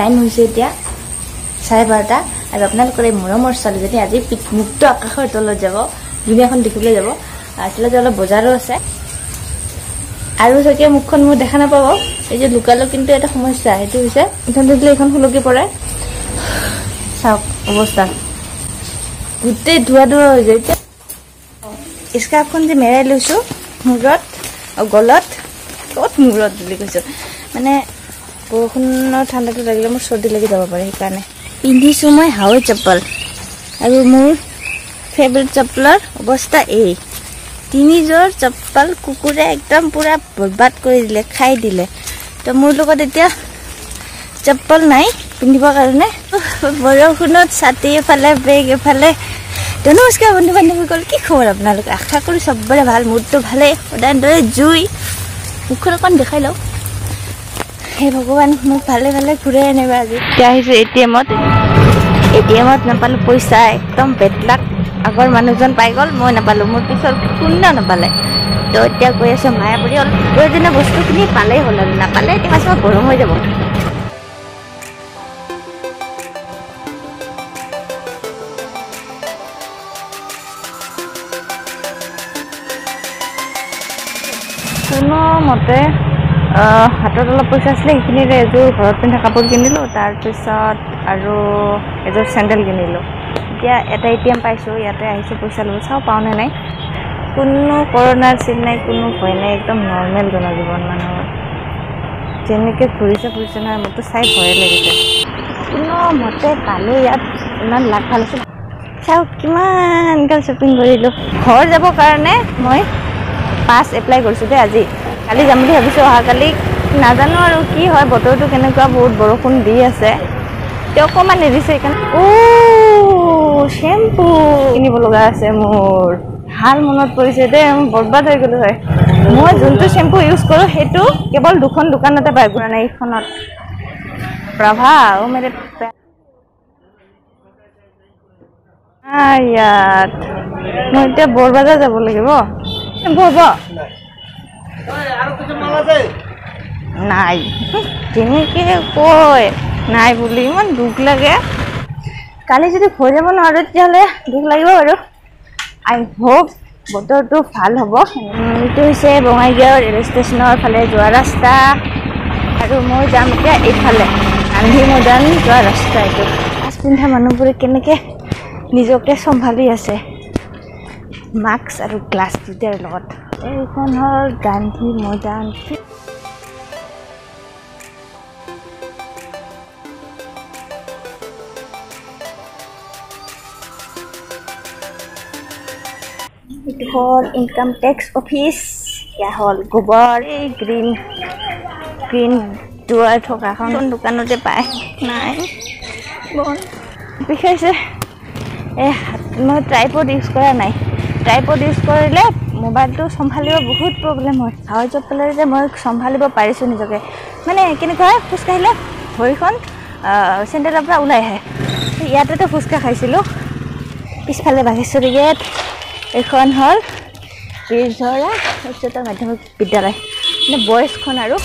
time হৈছে এতিয়া 12:30 আৰু আপোনালোকৰ এই মৰমৰ ছোৱালীজনী আজি মুক্ত আকাশৰ তলত যাব দুনিয়াখন দেখিবলৈ যাব আচলতে অলপ বজাৰো আছে আৰু চাগে মুখখন মোৰ দেখা নাপাব এই যে লুকালো কিন্তু এটা সমস্যা সেইটো হৈছে এখন দিলে এখন ফুলকি পৰে চাওক অৱস্থা গোটেই ধোৱা ধোৱা হৈ যায় স্কাৰ্ফখন যে মেৰাই লৈছো মূৰত আৰু গলত ক'ত মূৰত বুলি কৈছো মানে বৰষুণৰ ঠাণ্ডাটো লাগিলে মোৰ চৰ্দি লাগি যাব পাৰে সেইকাৰণে পিন্ধিছো মই হাৱাই চপ্পল আৰু মোৰ ফেভৰেট চপ্পলৰ অৱস্থা এই তিনিযোৰ চপ্পল কুকুৰে একদম পুৰা বৰবাদ কৰি দিলে খাই দিলে তো মোৰ লগত এতিয়া চপ্পল নাই পিন্ধিবৰ কাৰণে বৰষুণত ছাতি এফালে বেগ এফালে নমস্কাৰ বন্ধু বান্ধৱীসকল কি খবৰ আপোনালোকে আশা কৰি চবৰে ভাল মোৰটো ভালে সদায় দৰে জুই মুখখন অকণ দেখাই লওঁ হে ভগৱান মোক ভালে ভালে ঘূৰাই আনিবা আজি এতিয়া আহিছোঁ এটিএমত নাপালোঁ পইচা একদম বেদলাক আগৰ মানুহজন পাই গ'ল মই নাপালোঁ মোৰ পিছত কোনেও নাপালে তো এতিয়া কৈ আছোঁ মায়াপুৰী অলপ প্ৰয়োজনীয় বস্তুখিনি পালেই হ'ল আৰু নাপালে এতিয়া পাছত গৰম হৈ যাব কোনো মতে হাতত অলপ পইচা আছিলে সেইখিনিৰে এযোৰ ঘৰত পিন্ধা কাপোৰ কিনিলোঁ তাৰপিছত আৰু এযোৰ চেণ্ডেল কিনিলোঁ এতিয়া এটা এটিএম পাইছোঁ ইয়াতে আহিছোঁ পইচা ল'ব চাওঁ পাওঁ নে নাই কোনো কৰোণাৰ চিন নাই কোনো ভয় নাই একদম নৰ্মেল জনজীৱন মানুহৰ যেনেকৈ ফুৰিছে নহয় মোৰতো চাই ভয়ে লাগিছে কোনো মতে পালোঁ ইয়াত ইমান লাভ ভাল আছিল চাওক কিমান গাল শ্বপিং কৰিলোঁ ঘৰ যাবৰ কাৰণে মই পাছ এপ্লাই কৰিছোঁ দেই আজি কালি যাম বুলি ভাবিছোঁ অহাকালি নাজানো আৰু কি হয় বতৰটো কেনেকুৱা বহুত বৰষুণ দি আছে তেওঁ অকণমান নিদিছে সেইকাৰণে শ্বেম্পু কিনিব লগা আছে মোৰ ভাল মনত পৰিছে দেই মই বৰবাদ হৈ গ'লোঁ হয় মই যোনটো শ্বেম্পু ইউজ কৰোঁ সেইটো কেৱল দুখন দোকানতে পাই পোৱা নাই এইখনত প্ৰভা মেৰে ইয়াত মই এতিয়া বৰবাজাৰ যাব লাগিব শ্বেম্পু হ'ব নাই কেনেকৈ কয় নাই বুলি ইমান দুখ লাগে কালি যদি হৈ যাব নোৱাৰোঁ তেতিয়াহ'লে দুখ লাগিব বাৰু আই হোপ বতৰটো ভাল হ'ব এইটো হৈছে বঙাইগাঁও ৰেল ষ্টেচনৰ ফালে যোৱা ৰাস্তা আৰু মই যাম এতিয়া এইফালে গান্ধী মৈদান যোৱা ৰাস্তা এইটো মাস্ক পিন্ধা মানুহবোৰে কেনেকৈ নিজকে চম্ভালি আছে মাস্ক আৰু গ্লাছ দুটাৰ লগত এইখন হ'ল গান্ধী মৈদান এইটো হ'ল ইনকাম টেক্স অফিচ এয়া হ'ল গোবৰ এই গ্ৰীণ দুৱাৰ থকাখন দোকানতে পায় নাই বন বিষাইছে মই ট্ৰাইপড ইউজ কৰা নাই ট্ৰাইপড ইউজ কৰিলে মোবাইলটো চম্ভালিব বহুত প্ৰব্লেম হয় হাৱাই চপ্পলেৰে যে মই চম্ভালিব পাৰিছোঁ নিজকে মানে কেনেকুৱা হয় খোজকাঢ়িলে ভৰিখন চেণ্ডেলৰ পৰা ওলাই আহে ইয়াতেতো ফুচকা খাইছিলোঁ পিছফালে বাঘেশ্বৰী গেট এইখন হ'ল বীৰঝৰা উচ্চতৰ মাধ্যমিক বিদ্যালয় মানে বয়সখন আৰু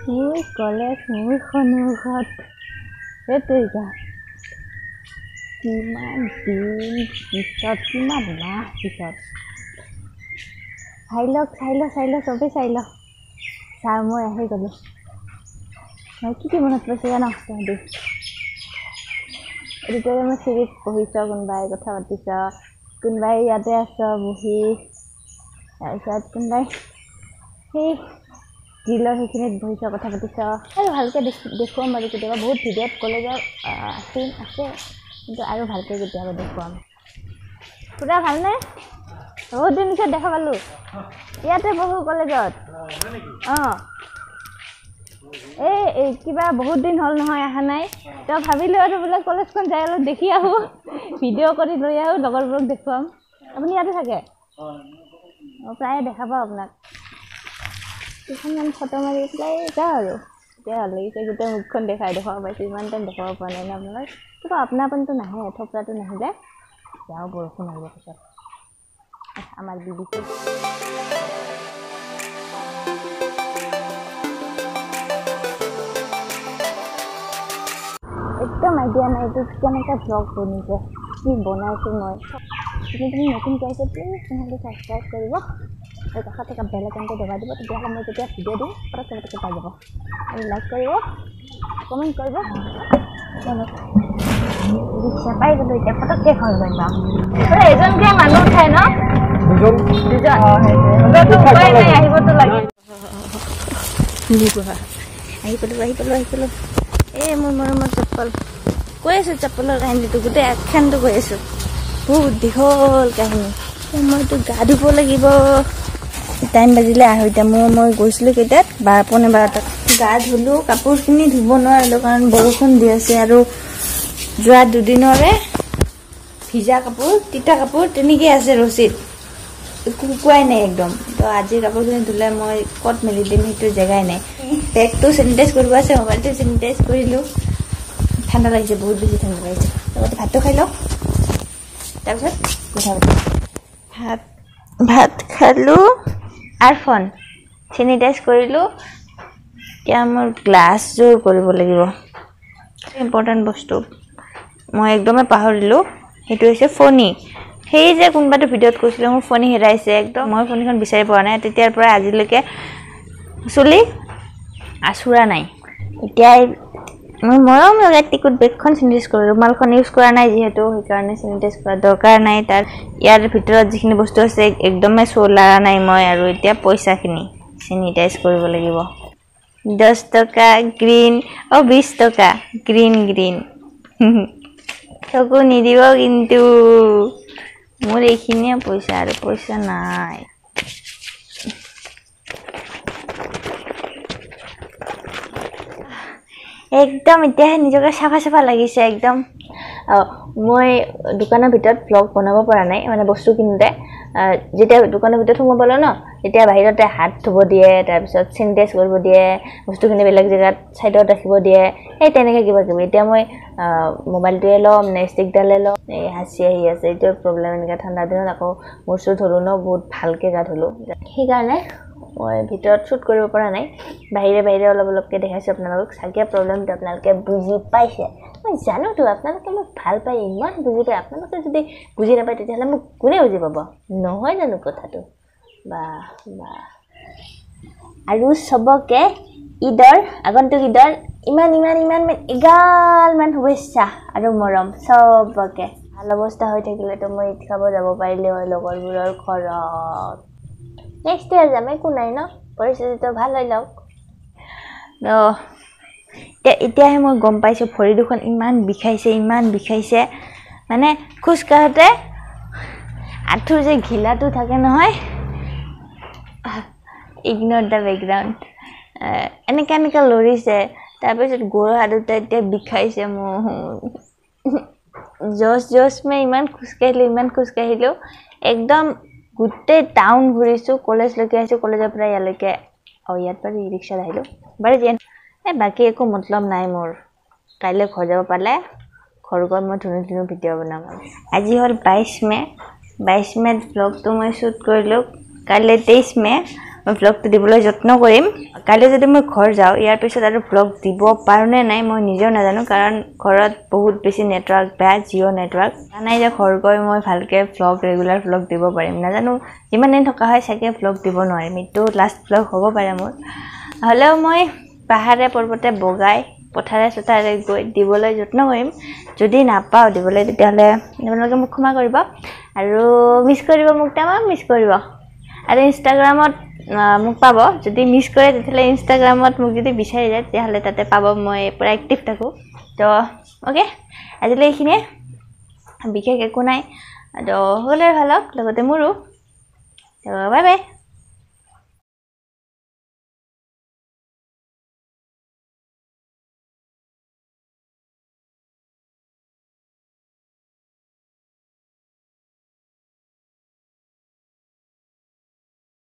মোৰ কলেজ মোৰ সন্মুখত সেইটোৱে কিমান দিন পিছত কিমান মাহ পিছত চাই লওক চবেই চাই লওক ছাৰ মই আহি গ'লোঁ মই কি মনত পৰিছে জানো তহঁতি এইটোতে মই চিৰিত পঢ়িছ কোনোবাই কথা পাতিছ কোনোবাই ইয়াতে আছ বহি তাৰপিছত কোনোবাই সেই গ্ৰিলৰ সেইখিনিত বহিছ কথা পাতিছ আৰু ভালকৈ দেখুৱাম বাৰু কেতিয়াবা বহুত ভিডিঅ'ত কলেজৰ চিন আছে কিন্তু আৰু ভালকৈ কেতিয়াবা দেখুৱাম পুৰা ভালনে বহুত দিন পিছত দেখা পালোঁ ইয়াতে পঢ়োঁ কলেজত এই কিবা বহুত দিন হ'ল নহয় অহা নাই তো ভাবিলোঁ আৰু বোলে কলেজখন যাই অলপ দেখি আহোঁ ভিডিঅ' কৰি লৈ আহোঁ লগৰবোৰক দেখুৱাম আপুনি ইয়াতে থাকে প্ৰায়ে দেখা পাওঁ আপোনাক দুখনমান ফটো মাৰি পেলাই যাওঁ আৰু এতিয়া ভাল লাগিছে গোটেই মুখখন দেখাব পাইছোঁ ইমান টাইম দেখাব পৰা নাই ন আপোনালোক কিবা আপোনাপনটো নাহে থপৰাটো নাহিলে যাওঁ বৰষুণ আহিব পিছত আমাৰ বিবিটো একদম আইডিয়া নাই এইটো কেনেকৈ ব্লগ বনিছে কি বনাইছোঁ মই তুমি নতুনকৈ আহিছে প্লিজ নহ'লে ছাবস্ক্ৰাইব কৰিব আৰু কাষত থকা বেল আইকনটো দবাই দিব তেতিয়াহ'লে মই যেতিয়া ভিডিঅ' দিম পটককৈ পাই যাব আৰু লাইক কৰিব কমেণ্ট কৰিব ৰিক্সা পাই গ'লো এতিয়া পটককৈ ঘৰ গৈ পাম এজনকৈ মানুহ উঠাই ন আহিবতো লাগে আহি পালোঁ এই মোৰ মৰমৰ চপ্পল কৈ আছোঁ চপ্পলৰ কাহিনীটো গোটেই আখ্যানটো কৈ আছোঁ বহুত দীঘল কাহিনী মইতো গা ধুব লাগিব টাইম বাজিলে 2:30 মই গৈছিলোঁ কেইটাত 12:15 গা ধুলোঁ কাপোৰখিনি ধুব নোৱাৰিলোঁ কাৰণ বৰষুণ দি আছে আৰু যোৱা দুদিনৰে ভিজা কাপোৰ তিতা কাপোৰ তেনেকৈ আছে ৰছীত শুকুৱাই নাই একদম তো আজিৰ কাপোৰখিনি ধুলে মই ক'ত মেলি দিম সেইটো জেগাই নাই বেগটো চেনিটাইজ কৰিব আছে মোবাইলটো চেনিটাইজ কৰিলোঁ ঠাণ্ডা লাগিছে বহুত বেছি ঠাণ্ডা লাগিছে লগতে ভাতটো খাই লওঁ তাৰপিছত কথা পাতিম ভাত খালোঁ আৰু ফোন চেনিটাইজ কৰিলোঁ এতিয়া মোৰ গ্লাছযোৰ কৰিব লাগিব ইম্পৰ্টেণ্ট বস্তু মই একদমেই পাহৰিলোঁ সেইটো হৈছে ফণি সেই যে কোনোবাটো ভিডিঅ'ত কৈছিলোঁ মোৰ ফণি হেৰাইছে একদম মই ফণিখন বিচাৰি পোৱা নাই তেতিয়াৰ পৰা আজিলৈকে চুলি আঁচোৰা নাই এতিয়া মই মৰম লগাই টিকুট বেগখন চেনিটাইজ কৰোঁ ৰুমালখন ইউজ কৰা নাই যিহেতু সেইকাৰণে চেনিটাইজ কৰা দৰকাৰ নাই তাৰ ইয়াৰ ভিতৰত যিখিনি বস্তু আছে একদমেই চোলা নাই মই আৰু এতিয়া পইচাখিনি চেনিটাইজ কৰিব লাগিব 10 টকা গ্ৰীণ 20 টকা গ্ৰীণ চকু নিদিব কিন্তু মোৰ এইখিনিয়ে পইচা আৰু পইচা নাই একদম এতিয়াহে নিজকে চাফা লাগিছে একদম মই দোকানৰ ভিতৰত ব্লগ বনাব পৰা নাই মানে বস্তু কিনোতে যেতিয়া দোকানৰ ভিতৰত সোমাব পালোঁ ন তেতিয়া বাহিৰতে হাত ধুব দিয়ে তাৰপিছত চেনিটাইজ কৰিব দিয়ে বস্তুখিনি বেলেগ জেগাত ছাইডত ৰাখিব দিয়ে সেই তেনেকৈ কিবা কিবি এতিয়া মই মোবাইলটোৱে ল'ম নে ষ্টিকডালে ল'ম এই হাঁচি আহি আছে এইটোৰ প্ৰব্লেম এনেকৈ ঠাণ্ডা দিনত আকৌ মোৰ চুট ধুলোঁ ন বহুত ভালকৈ গা ধুলোঁ সেইকাৰণে মই ভিতৰত শ্বুট কৰিব পৰা নাই বাহিৰে অলপকৈ দেখাইছোঁ আপোনালোকক চাগে প্ৰব্লেমটো আপোনালোকে বুজি পাইছে মই জানোতো আপোনালোকে মোক ভাল পায় ইমান বুজি পায় আপোনালোকে যদি বুজি নাপায় তেতিয়াহ'লে মোক কোনে বুজি পাব নহয় জানো কথাটো বা আৰু চবকে ঈদৰ আগন্তুক ঈদৰ ইমান এগালমান শুভেচ্ছা আৰু মৰম চবকে ভাল অৱস্থা হৈ থাকিলেতো মই ঈদ খাব যাব পাৰিলে হয় লগৰবোৰৰ ঘৰত নেক্সট ইয়াৰ যাম একো নাই ন পৰিস্থিতিটো ভাল হৈ লওক এতিয়াহে মই গম পাইছোঁ ভৰি দুখন ইমান বিষাইছে মানে খোজকাঢ়োতে আঁঠুৰ যে ঘিলাটো থাকে নহয় ইগন'ৰ দ্য বেকগ্ৰাউণ্ড এনেকৈ লৰিছে তাৰপিছত গোৰ হাততে এতিয়া বিষাইছে মোৰ জছ মই ইমান খোজকাঢ়িলোঁ একদম গোটেই টাউন ঘূৰিছোঁ কলেজলৈকে আহিছোঁ কলেজৰ পৰা ইয়ালৈকে ইয়াত বাৰু ই ৰিক্সাত আহিলোঁ বাৰু বাকী একো মতলব নাই মোৰ কাইলৈ ঘৰ যাব পালে ঘৰ গৈ মই ধুনীয়া ভিডিঅ' বনাম আজি হ'ল 22 মে' ব্লগটো মই শ্বুট কৰিলোঁ কাইলৈ 23 মে' মই ব্লগটো দিবলৈ যত্ন কৰিম কাইলৈ যদি মই ঘৰ যাওঁ ইয়াৰ পিছত আৰু ব্লগ দিব পাৰোঁনে নাই মই নিজেও নাজানো কাৰণ ঘৰত বহুত বেছি নেটৱৰ্ক বেয়া জিঅ' নেটৱৰ্ক নাই যে ঘৰ গৈ মই ভালকৈ ৰেগুলাৰ ব্লগ দিব পাৰিম নাজানো যিমান দিন থকা হয় চাগে ব্লগ দিব নোৱাৰিম এইটো লাষ্ট ব্লগ হ'ব পাৰে মোৰ হ'লেও মই পাহাৰে পৰ্বতে বগাই পথাৰে চথাৰে গৈ দিবলৈ যত্ন কৰিম যদি নাপাওঁ দিবলৈ তেতিয়াহ'লে আপোনালোকে মোক ক্ষমা কৰিব আৰু মিছ কৰিব মোক তামাম মিছ কৰিব আৰু ইনষ্টাগ্ৰামত মোক পাব যদি মিছ কৰে তেতিয়াহ'লে ইনষ্টাগ্ৰামত মোক যদি বিচাৰি যায় তেতিয়াহ'লে তাতে পাব মই পূৰা এক্টিভ থাকোঁ তো অ'কে আজিলৈ এইখিনিয়ে বিশেষ একো নাই তো সকলোৰে ভাল হওক লগতে মোৰো তো বাই বাই